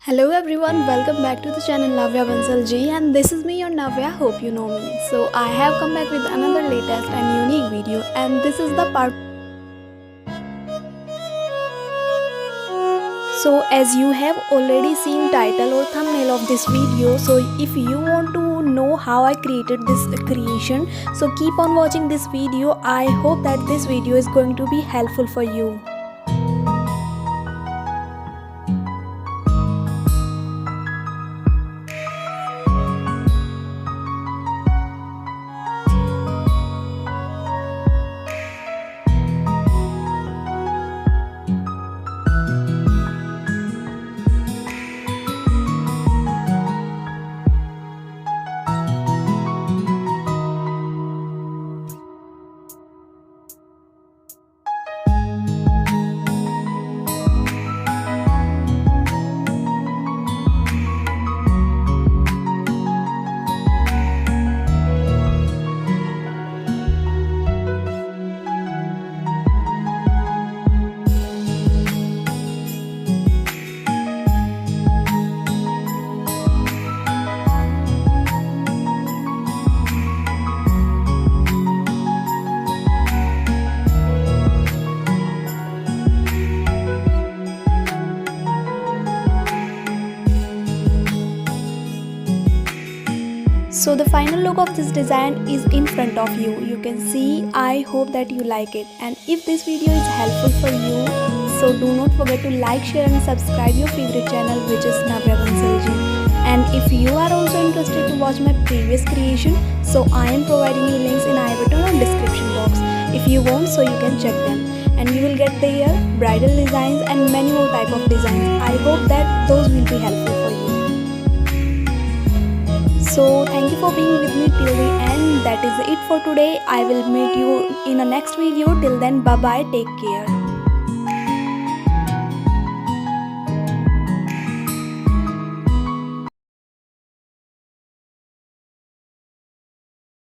Hello everyone, welcome back to the channel Navya BANSAL Ji, and this is me your Navya. Hope you know me. So I have come back with another latest and unique video, and this is the part. So as you have already seen title or thumbnail of this video, so if you want to know how I created this creation, so keep on watching this video. I hope that this video is going to be helpful for you. So the final look of this design is in front of you. You can see. I hope that you like it, and if this video is helpful for you, so do not forget to like, share and subscribe your favorite channel, which is Navya BANSAL Ji. And if you are also interested to watch my previous creation, so I am providing you links in I button or description box. If you want, so you can check them, and you will get there bridal designs and many more type of designs. I hope that those will be helpful for you. So thank you for being with me till the end. That is it for today. I will meet you in a next video. Till then, bye bye, take care.